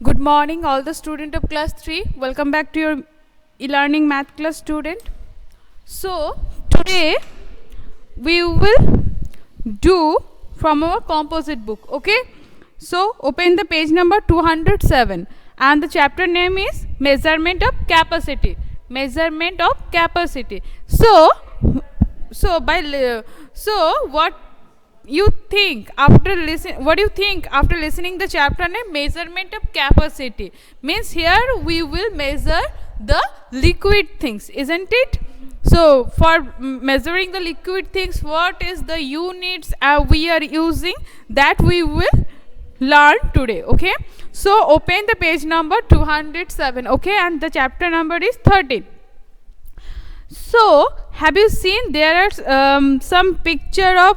Good morning, all the student of class 3. Welcome back to your e-learning math class student. So, today we will do from our composite book, okay? So, open the page number 207 and the chapter name is Measurement of Capacity. Measurement of Capacity. So what you think after listening the chapter name Measurement of Capacity? Means here we will measure the liquid things, isn't it? So for measuring the liquid things, what is the units we are using, that we will learn today, okay? So open the page number 207, okay, and the chapter number is 13. So have you seen there are some picture of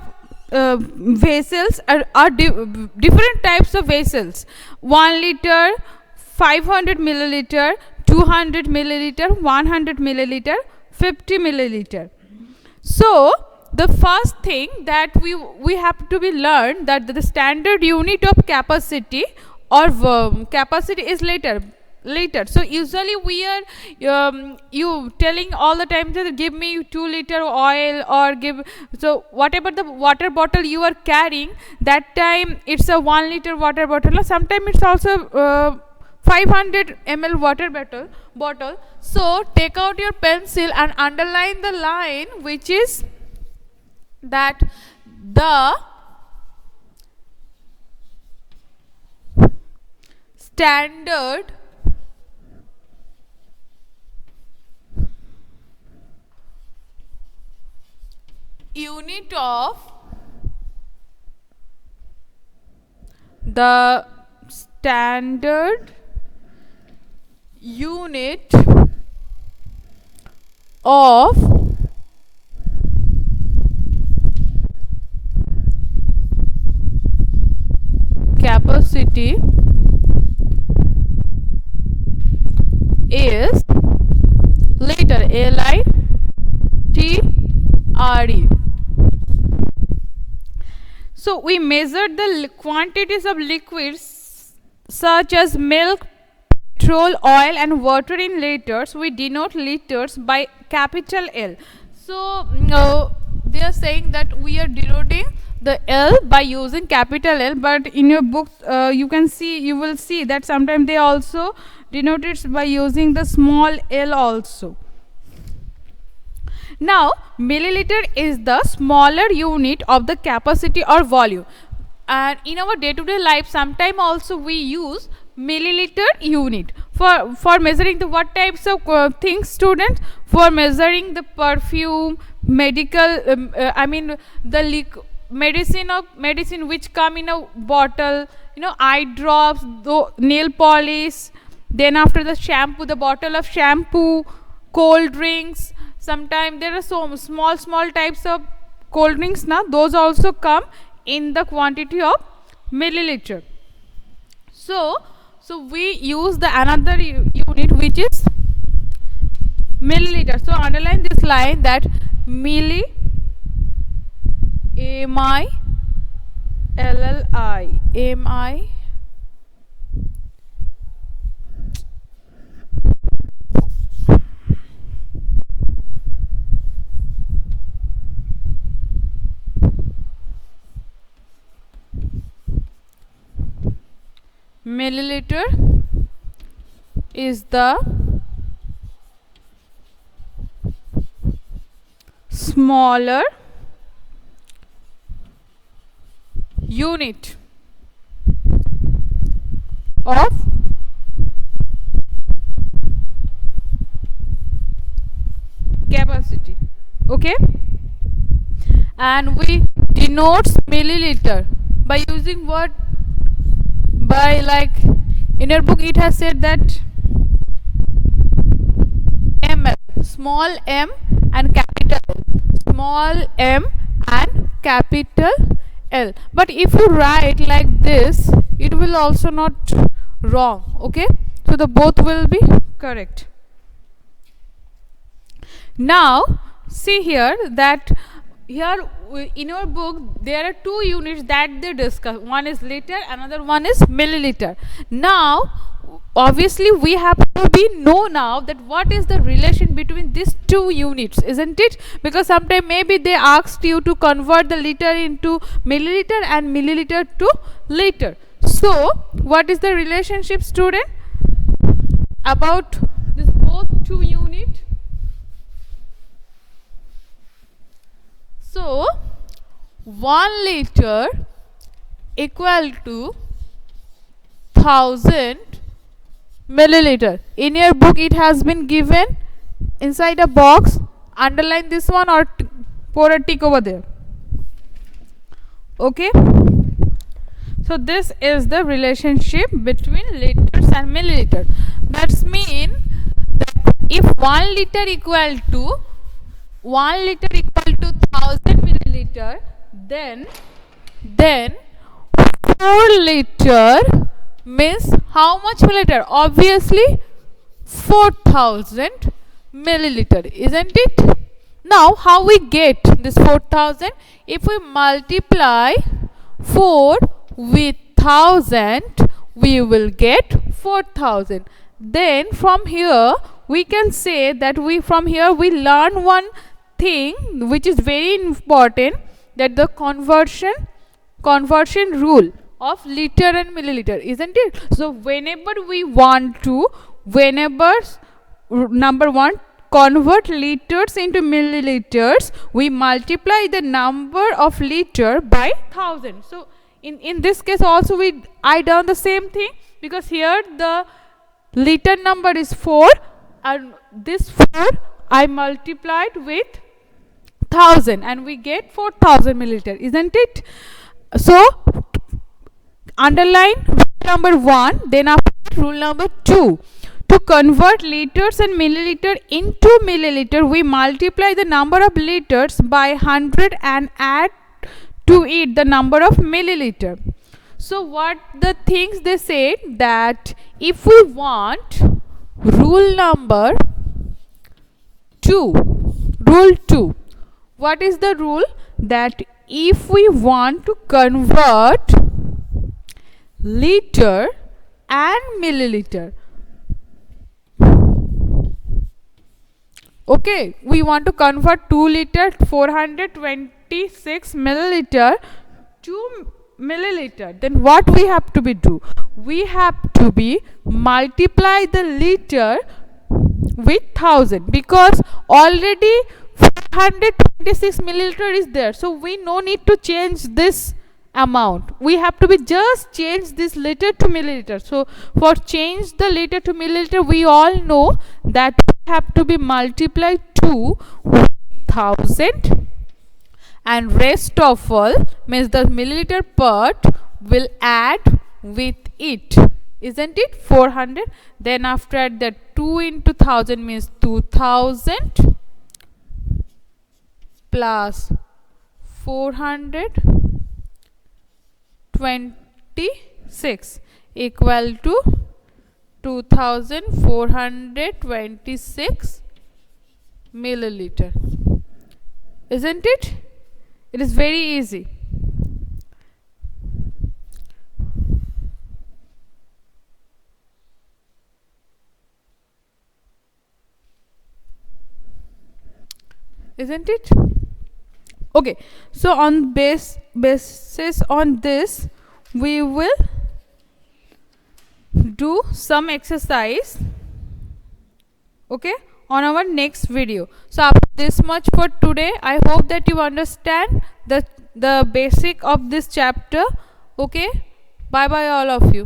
vessels are different types of vessels: 1 liter, 500 milliliter, 200 milliliter, 100 milliliter, 50 milliliter. So the first thing that we have to be learned that the standard unit of capacity or capacity is liter. So usually we are you telling all the time that give me 2 liter oil or give, so whatever the water bottle you are carrying, that time it's a 1 liter water bottle, sometimes it's also 500 ml water bottle. So take out your pencil and underline the line which is that the standard unit of the standard unit of capacity is liter, L-I-T-R-E. So we measured the quantities of liquids such as milk, petrol, oil and water in liters. We denote liters by capital L. So they are saying that we are denoting the L by using capital L, but in your books you will see that sometimes they also denote it by using the small l also. Now milliliter is the smaller unit of the capacity or volume, and in our day-to-day life sometime also we use milliliter unit for measuring the what types of things, students? For measuring the perfume, medical the medicine which come in a bottle, eye drops, nail polish, then after the shampoo, the bottle of shampoo, cold drinks. Sometimes there are so small types of cold drinks now, those also come in the quantity of milliliter. So we use the another unit which is milliliter. So underline this line that milli, M-I-L-L-I, M-I, milliliter is the smaller unit of capacity, okay? And we denote milliliter by using what? By, like, in your book it has said that ml, small m and capital L, small m and capital L. But if you write like this, it will also not wrong, okay? So the both will be correct. Now see here that here in your book there are two units that they discuss. One is liter, another one is milliliter. Now obviously we have to be know now that what is the relation between these two units, isn't it? Because sometime maybe they asked you to convert the liter into milliliter and milliliter to liter. So what is the relationship, student, about this both two unit? So 1 liter equal to 1000 milliliter. In your book it has been given inside a box. Underline this one or pour a tick over there. Okay, so this is the relationship between liters and milliliter. That's mean that if 1 liter equal to 1000 milliliter, then 4 liter means how much milliliter? Obviously 4000 milliliter, isn't it? Now how we get this 4000? If we multiply 4 with 1000, we will get 4000. Then from here we can say that we learn one thing which is very important, that the conversion rule of liter and milliliter, isn't it? So whenever we want to, number one, convert liters into milliliters, we multiply the number of liter by 1000. So in this case also I done the same thing, because here the liter number is 4 and this 4 I multiplied with 1000 and we get 4000 milliliter, isn't it? So underline rule number 1, then after rule number 2. To convert liters and milliliter into milliliter, we multiply the number of liters by 100 and add to it the number of milliliter. So what the things they said, that if we want rule number 2, rule 2, what is the rule? That if we want to convert liter and milliliter, okay, we want to convert 2 liter 426 milliliter to milliliter, then what we have to do? We have to multiply the liter with 1000, because already 426 milliliter is there, so we no need to change this amount. We have to just change this liter to milliliter. So for change the liter to milliliter, we all know that we have to multiply 2 with 1000 and rest of all means the milliliter part will add with it, isn't it? 400. Then after that 2 into 1000 means 2000 plus 426 equal to 2426 milliliter, isn't it? It is very easy. Isn't it? Okay, so on basis on this we will do some exercise, okay, on our next video. So after this much for today, I hope that you understand the basic of this chapter. Okay, bye bye all of you.